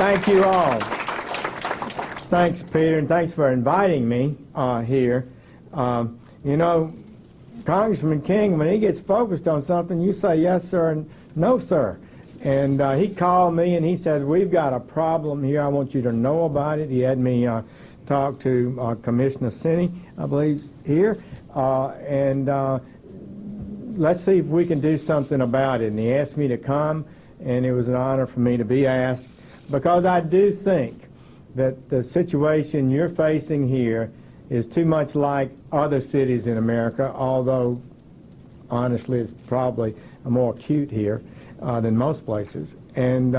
Thank you all. Thanks, Peter, and thanks for inviting me here. You know, Congressman King, when he gets focused on something, you say yes, sir, and no, sir. And he called me and he said, we've got a problem here. I want you to know about it. He had me talk to Commissioner Sinney, I believe, here. Let's see if we can do something about it. And he asked me to come, and it was an honor for me to be asked, because I do think that the situation you're facing here is too much like other cities in America, although honestly it's probably more acute here than most places. And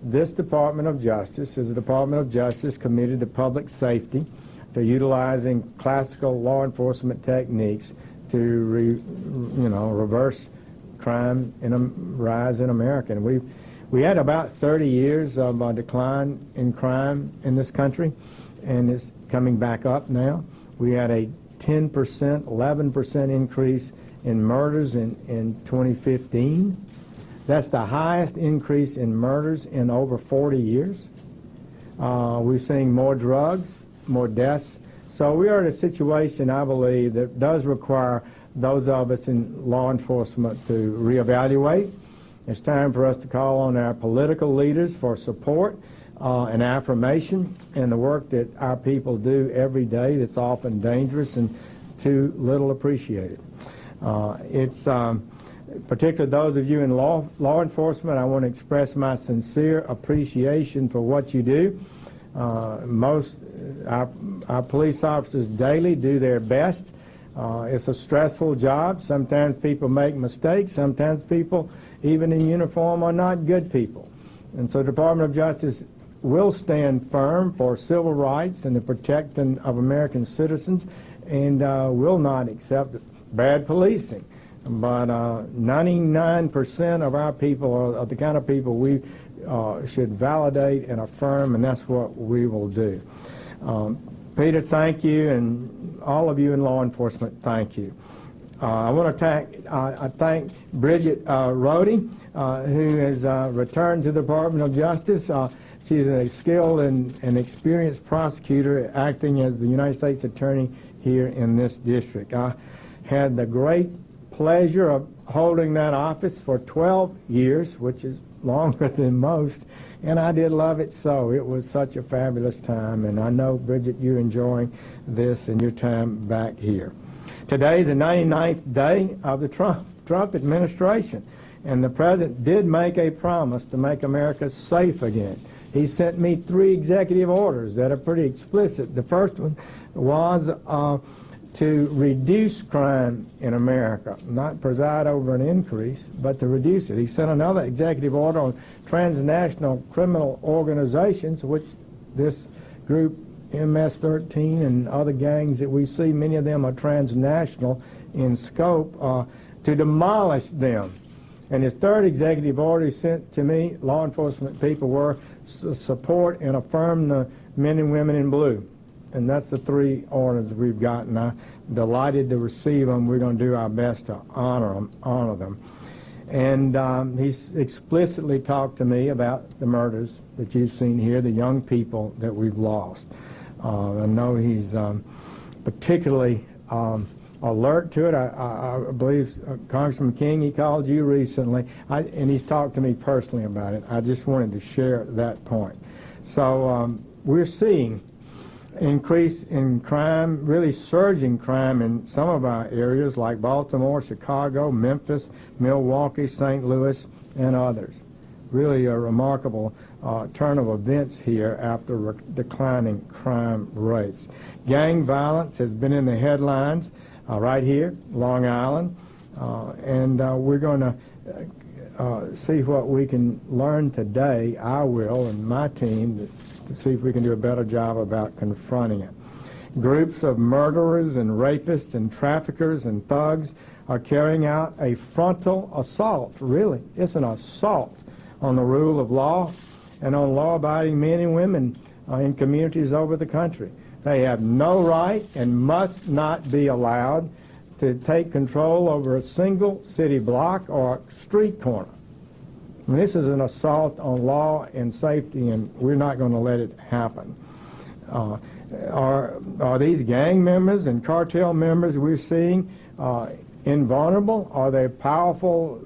this Department of Justice is a Department of Justice committed to public safety, to utilizing classical law enforcement techniques to reverse crime in a rise in America. And we had about 30 years of a decline in crime in this country, and it's coming back up now. We had a 10%, 11% increase in murders in 2015. That's the highest increase in murders in over 40 years. We're seeing more drugs, more deaths. So we are in a situation, I believe, that does require those of us in law enforcement to reevaluate. It's time for us to call on our political leaders for support and affirmation in the work that our people do every day that's often dangerous and too little appreciated. Particularly those of you in law enforcement, I want to express my sincere appreciation for what you do. Our police officers daily do their best. It's a stressful job. Sometimes people make mistakes. Sometimes people, even in uniform, are not good people. And so the Department of Justice will stand firm for civil rights and the protection of American citizens, and will not accept bad policing. But 99% of our people are the kind of people we should validate and affirm, and that's what we will do. Peter, thank you, and all of you in law enforcement, thank you. I want to thank Bridget Rhodey, who has returned to the Department of Justice. She's a skilled and experienced prosecutor acting as the United States Attorney here in this district. I had the great pleasure of holding that office for 12 years, which is longer than most, and I did love it so. It was such a fabulous time, and I know, Bridget, you're enjoying this and your time back here. Today is the 99th day of the Trump administration, and the President did make a promise to make America safe again. He sent me 3 executive orders that are pretty explicit. The first one was to reduce crime in America, not preside over an increase, but to reduce it. He sent another executive order on transnational criminal organizations, which this group, MS-13 and other gangs that we see, many of them are transnational in scope, to demolish them. And his third executive order he sent to me, law enforcement people, were support and affirm the men and women in blue. And that's the 3 orders we've gotten. I'm delighted to receive them. We're going to do our best to honor them. And he's explicitly talked to me about the murders that you've seen here, the young people that we've lost. I know he's particularly alert to it. I believe Congressman King, he called you recently, and he's talked to me personally about it. I just wanted to share that point. So we're seeing increase in crime, really surging crime in some of our areas like Baltimore, Chicago, Memphis, Milwaukee, St. Louis, and others. Really a remarkable turn of events here after declining crime rates. Gang violence has been in the headlines right here, Long Island, and we're going to see what we can learn today, I will, and my team, to see if we can do a better job about confronting it. Groups of murderers and rapists and traffickers and thugs are carrying out a frontal assault, really. It's an assault on the rule of law and on law-abiding men and women in communities over the country. They have no right and must not be allowed to take control over a single city block or street corner. I mean, this is an assault on law and safety, and we're not going to let it happen. Are these gang members and cartel members we're seeing invulnerable? Are they powerful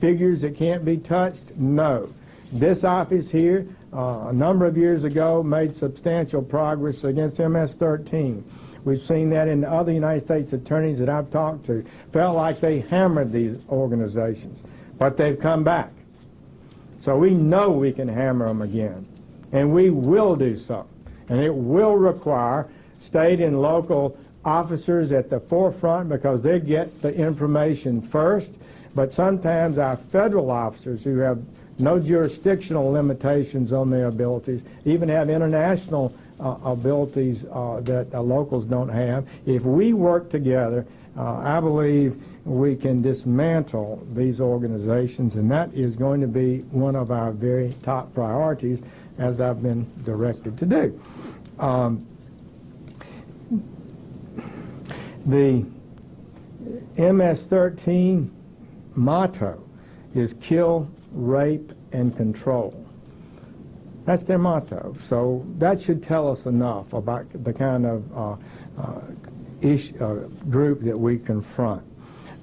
figures that can't be touched? No. This office here, a number of years ago, made substantial progress against MS-13. We've seen that in other United States attorneys that I've talked to. Felt like they hammered these organizations, but they've come back. So we know we can hammer them again, and we will do so. And it will require state and local officers at the forefront because they get the information first, but sometimes our federal officers who have no jurisdictional limitations on their abilities, even have international abilities that locals don't have. If we work together, I believe we can dismantle these organizations, and that is going to be one of our very top priorities, as I've been directed to do. The MS-13 motto is kill, rape, and control. That's their motto. So that should tell us enough about the kind of group that we confront.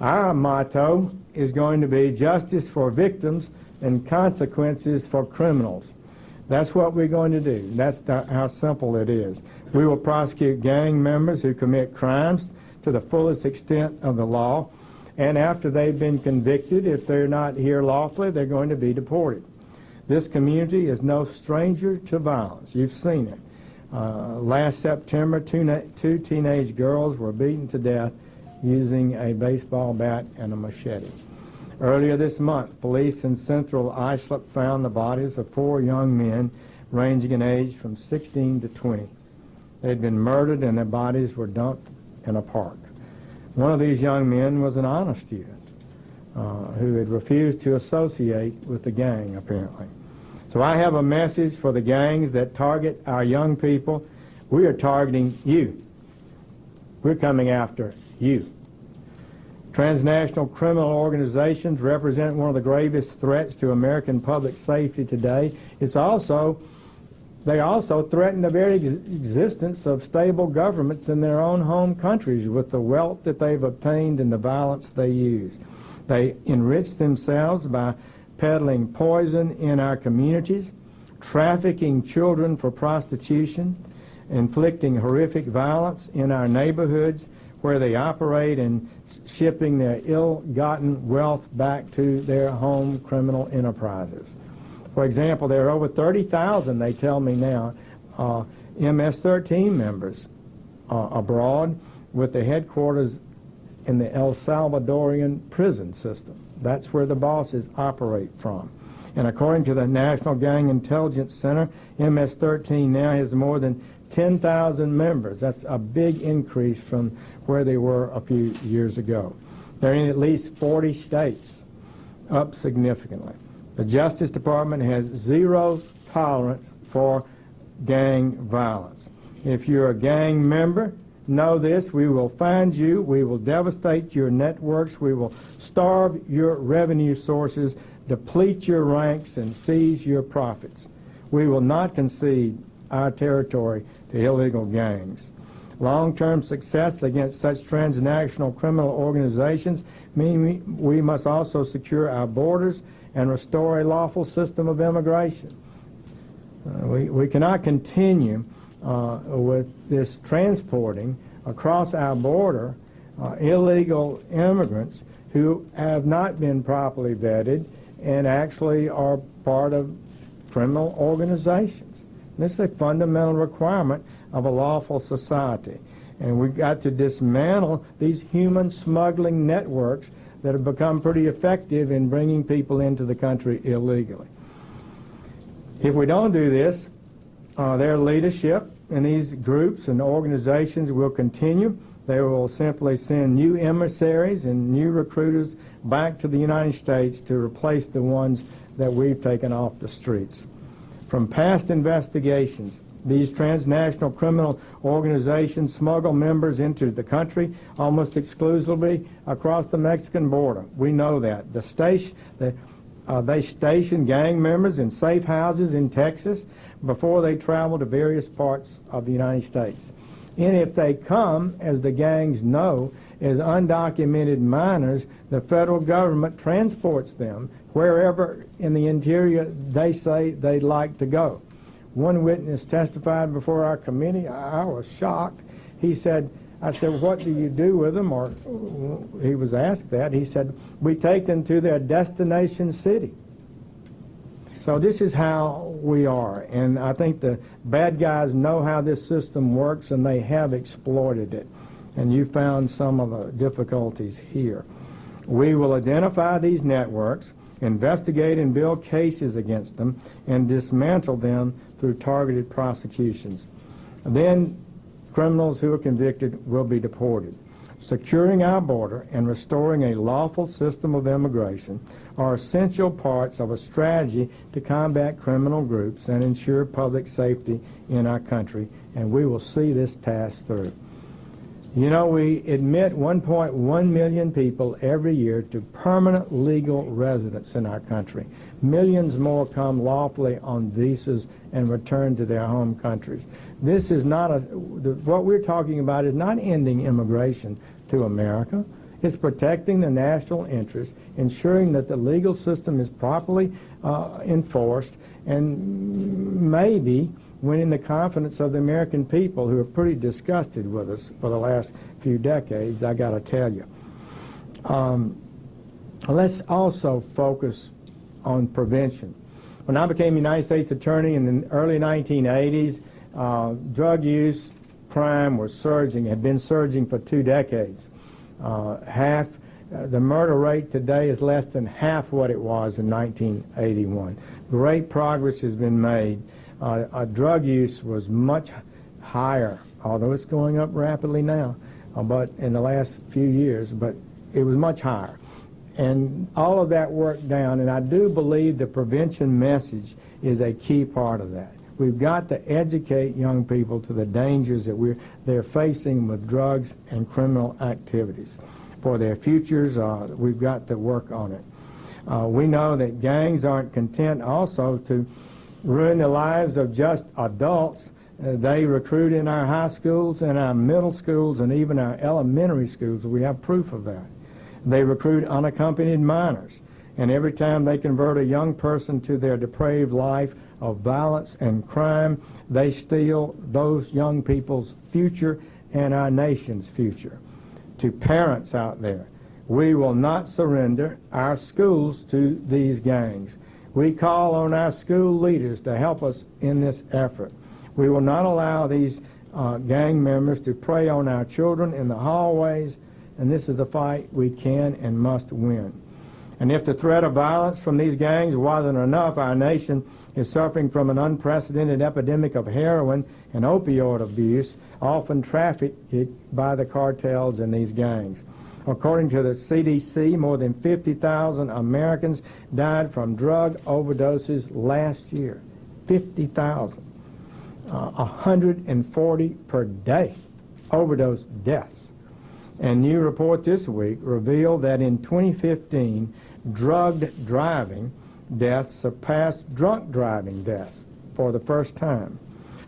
Our motto is going to be justice for victims and consequences for criminals. That's what we're going to do. That's how simple it is. We will prosecute gang members who commit crimes to the fullest extent of the law, and after they've been convicted, if they're not here lawfully, they're going to be deported. This community is no stranger to violence. You've seen it. Last September, two teenage girls were beaten to death using a baseball bat and a machete. Earlier this month, police in central Islip found the bodies of 4 young men ranging in age from 16 to 20. They'd been murdered and their bodies were dumped in a park. One of these young men was an honor student who had refused to associate with the gang, apparently. So I have a message for the gangs that target our young people. We are targeting you. We're coming after you. Transnational criminal organizations represent one of the gravest threats to American public safety today. They also threaten the very existence of stable governments in their own home countries with the wealth that they've obtained and the violence they use. They enrich themselves by peddling poison in our communities, trafficking children for prostitution, inflicting horrific violence in our neighborhoods where they operate, and shipping their ill-gotten wealth back to their home criminal enterprises. For example, there are over 30,000, they tell me now, MS-13 members abroad with their headquarters in the El Salvadorian prison system. That's where the bosses operate from. And according to the National Gang Intelligence Center, MS-13 now has more than 10,000 members. That's a big increase from where they were a few years ago. They're in at least 40 states, up significantly. The Justice Department has zero tolerance for gang violence. If you're a gang member, know this: we will find you, we will devastate your networks, we will starve your revenue sources, deplete your ranks, and seize your profits. We will not concede our territory to illegal gangs. Long-term success against such transnational criminal organizations mean we must also secure our borders and restore a lawful system of immigration. We cannot continue with this transporting across our border illegal immigrants who have not been properly vetted and actually are part of criminal organizations. This is a fundamental requirement of a lawful society. And we've got to dismantle these human smuggling networks that have become pretty effective in bringing people into the country illegally. If we don't do this, their leadership in these groups and organizations will continue. They will simply send new emissaries and new recruiters back to the United States to replace the ones that we've taken off the streets. From past investigations, these transnational criminal organizations smuggle members into the country almost exclusively across the Mexican border. We know that. The They station gang members in safe houses in Texas before they travel to various parts of the United States. And if they come, as the gangs know, as undocumented minors, the federal government transports them wherever in the interior they say they'd like to go. One witness testified before our committee. I was shocked. He said, I said, what do you do with them? Or he was asked that. He said, we take them to their destination city. So this is how we are. And I think the bad guys know how this system works, and they have exploited it. And you found some of the difficulties here. We will identify these networks, investigate and build cases against them, and dismantle them through targeted prosecutions. Then criminals who are convicted will be deported. Securing our border and restoring a lawful system of immigration are essential parts of a strategy to combat criminal groups and ensure public safety in our country, and we will see this task through. You know, we admit 1.1 million people every year to permanent legal residence in our country. Millions more come lawfully on visas and return to their home countries. This is not what we're talking about is not ending immigration to America. It's protecting the national interest, ensuring that the legal system is properly enforced, and maybe winning the confidence of the American people, who are pretty disgusted with us for the last few decades, I got to tell you. Let's also focus on prevention. When I became United States Attorney in the early 1980s, drug use, crime was surging, had been surging for 2 decades. The murder rate today is less than half what it was in 1981. Great progress has been made. Drug use was much higher, although it's going up rapidly now, but in the last few years, but it was much higher. And all of that worked down, and I do believe the prevention message is a key part of that. We've got to educate young people to the dangers that they're facing with drugs and criminal activities. For their futures, we've got to work on it. We know that gangs aren't content also to ruin the lives of just adults. They recruit in our high schools and our middle schools and even our elementary schools. We have proof of that. They recruit unaccompanied minors, and every time they convert a young person to their depraved life of violence and crime, they steal those young people's future and our nation's future. To parents out there, we will not surrender our schools to these gangs. We call on our school leaders to help us in this effort. We will not allow these gang members to prey on our children in the hallways, and this is a fight we can and must win. And if the threat of violence from these gangs wasn't enough, our nation is suffering from an unprecedented epidemic of heroin and opioid abuse, often trafficked by the cartels and these gangs. According to the CDC, more than 50,000 Americans died from drug overdoses last year. 50,000. 140 per day overdose deaths. A new report this week revealed that in 2015, drugged driving deaths surpassed drunk driving deaths for the first time.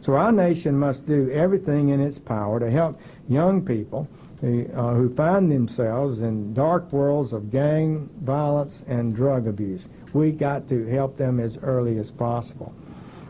So our nation must do everything in its power to help young people who find themselves in dark worlds of gang violence and drug abuse. We got to help them as early as possible.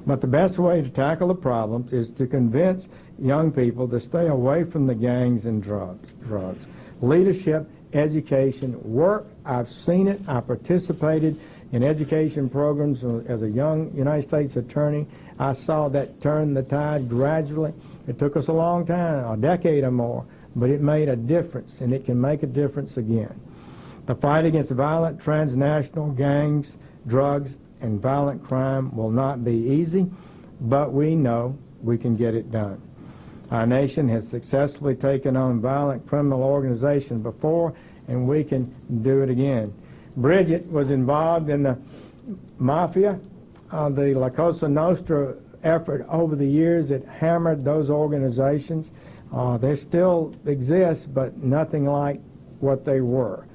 But the best way to tackle the problems is to convince young people to stay away from the gangs and drugs. Leadership, education, work. I've seen it. I participated in education programs as a young United States attorney. I saw that turn the tide gradually. It took us a long time, a decade or more, but it made a difference, and it can make a difference again. The fight against violent transnational gangs, drugs, and violent crime will not be easy, but we know we can get it done. Our nation has successfully taken on violent criminal organizations before, and we can do it again. Bridget was involved in the mafia, the La Cosa Nostra effort over the years. It hammered those organizations. They still exist, but nothing like what they were.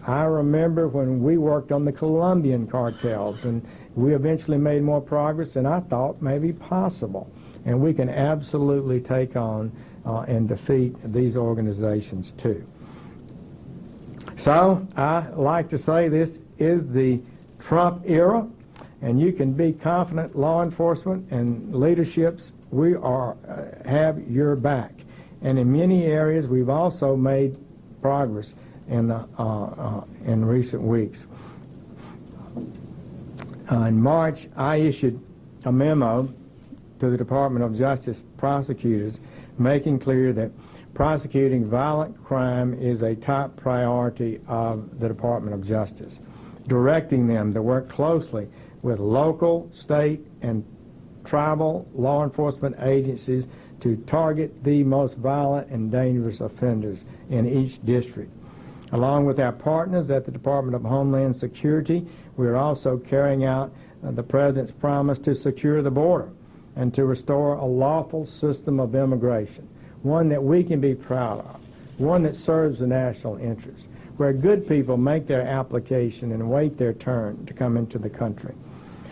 I remember when we worked on the Colombian cartels, and we eventually made more progress than I thought maybe possible. And we can absolutely take on and defeat these organizations too. So I like to say this is the Trump era, and you can be confident law enforcement and leaderships, we have your back. And in many areas we've also made progress in recent weeks. In March, I issued a memo to the Department of Justice prosecutors making clear that prosecuting violent crime is a top priority of the Department of Justice, directing them to work closely with local, state, and tribal law enforcement agencies to target the most violent and dangerous offenders in each district. Along with our partners at the Department of Homeland Security, we are also carrying out the President's promise to secure the border and to restore a lawful system of immigration, one that we can be proud of, one that serves the national interest, where good people make their application and wait their turn to come into the country.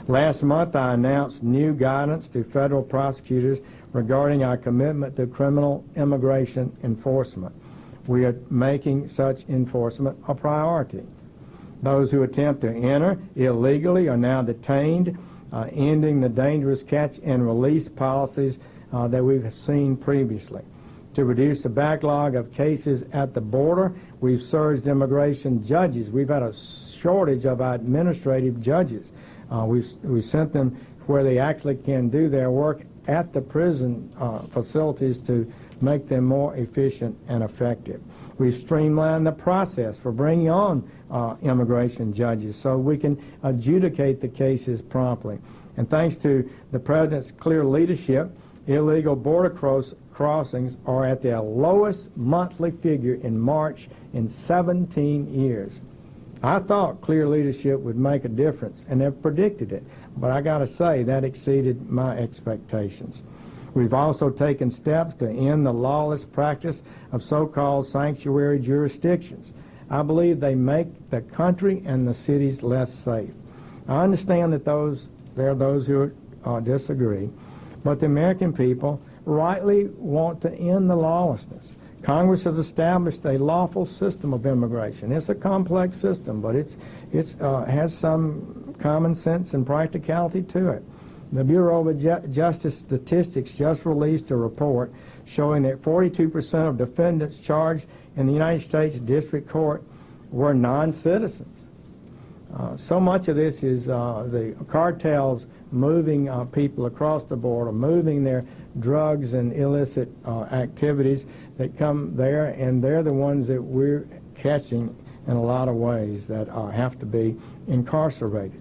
Last month, I announced new guidance to federal prosecutors regarding our commitment to criminal immigration enforcement. We are making such enforcement a priority. Those who attempt to enter illegally are now detained, ending the dangerous catch and release policies that we've seen previously. To reduce the backlog of cases at the border, we've surged immigration judges. We've had a shortage of administrative judges. We've sent them where they actually can do their work at the prison facilities to make them more efficient and effective. We've streamlined the process for bringing on immigration judges so we can adjudicate the cases promptly. And thanks to the President's clear leadership, illegal border crossings are at their lowest monthly figure in March in 17 years. I thought clear leadership would make a difference, and they've predicted it, but I got to say that exceeded my expectations. We've also taken steps to end the lawless practice of so-called sanctuary jurisdictions. I believe they make the country and the cities less safe. I understand that there are those who disagree, but the American people rightly want to end the lawlessness. Congress has established a lawful system of immigration. It's a complex system, but it has some common sense and practicality to it. The Bureau of Justice Statistics just released a report showing that 42% of defendants charged in the United States District Court were non-citizens. So much of this is the cartels moving people across the border, moving their drugs and illicit activities that come there, and they're the ones that we're catching in a lot of ways that have to be incarcerated.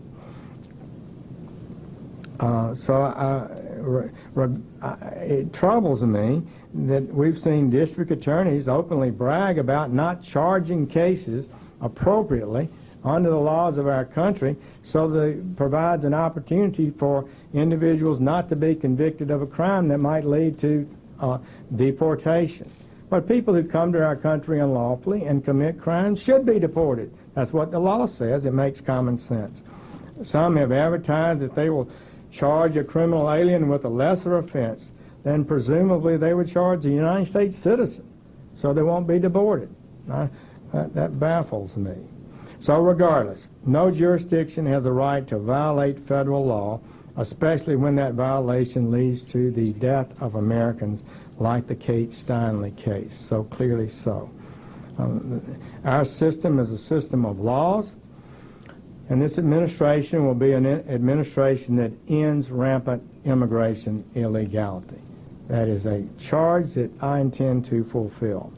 It troubles me that we've seen district attorneys openly brag about not charging cases appropriately under the laws of our country, so that provides an opportunity for individuals not to be convicted of a crime that might lead to deportation. But people who come to our country unlawfully and commit crimes should be deported. That's what the law says. It makes common sense. Some have advertised that they will charge a criminal alien with a lesser offense than presumably they would charge a United States citizen, so they won't be deported. That baffles me. So regardless, no jurisdiction has the right to violate federal law, especially when that violation leads to the death of Americans, like the Kate Steinle case, so clearly so. Our system is a system of laws, and this administration will be an administration that ends rampant immigration illegality. That is a charge that I intend to fulfill.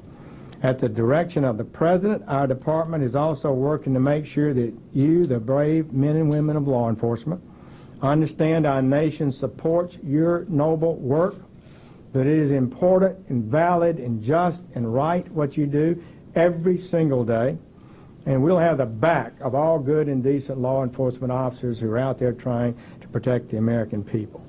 At the direction of the President, our department is also working to make sure that you, the brave men and women of law enforcement, understand our nation supports your noble work, that it is important and valid and just and right what you do every single day, and we'll have the back of all good and decent law enforcement officers who are out there trying to protect the American people.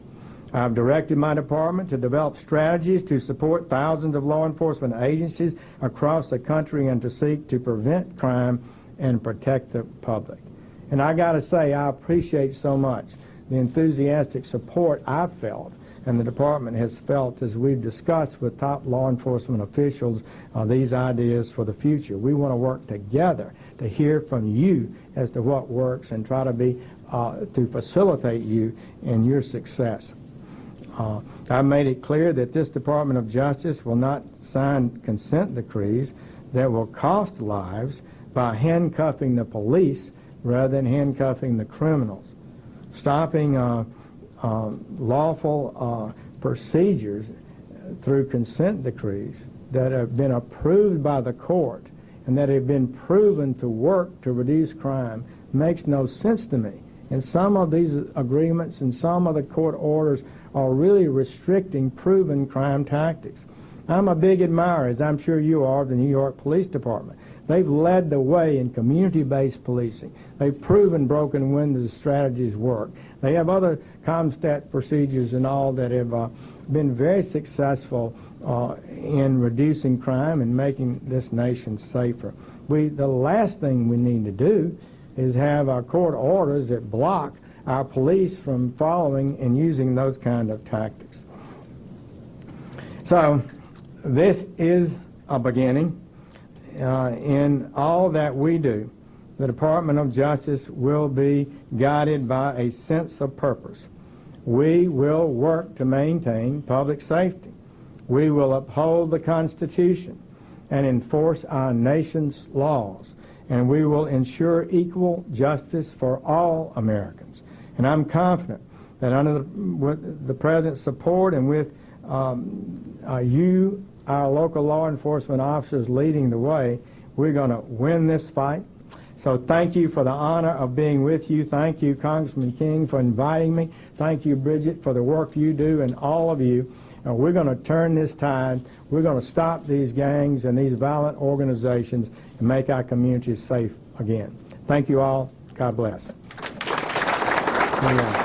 I've directed my department to develop strategies to support thousands of law enforcement agencies across the country and to seek to prevent crime and protect the public. And I got to say, I appreciate so much the enthusiastic support I've felt and the department has felt as we've discussed with top law enforcement officials these ideas for the future. We want to work together to hear from you as to what works and try to to facilitate you in your success. I've made it clear that this Department of Justice will not sign consent decrees that will cost lives by handcuffing the police rather than handcuffing the criminals. Stopping lawful procedures through consent decrees that have been approved by the court and that have been proven to work to reduce crime makes no sense to me. And some of these agreements and some of the court orders are really restricting proven crime tactics. I'm a big admirer, as I'm sure you are, of the New York Police Department. They've led the way in community-based policing. They've proven broken windows strategies work. They have other CompStat procedures and all that have been very successful in reducing crime and making this nation safer. The last thing we need to do is have our court orders that block our police from following and using those kind of tactics. So this is a beginning. In all that we do, the Department of Justice will be guided by a sense of purpose. We will work to maintain public safety. We will uphold the Constitution and enforce our nation's laws. And we will ensure equal justice for all Americans. And I'm confident that under the President's support and with you, our local law enforcement officers leading the way, we're going to win this fight. So thank you for the honor of being with you. Thank you, Congressman King, for inviting me. Thank you, Bridget, for the work you do, and all of you. We're going to turn this tide. We're going to stop these gangs and these violent organizations and make our communities safe again. Thank you all. God bless. Amen.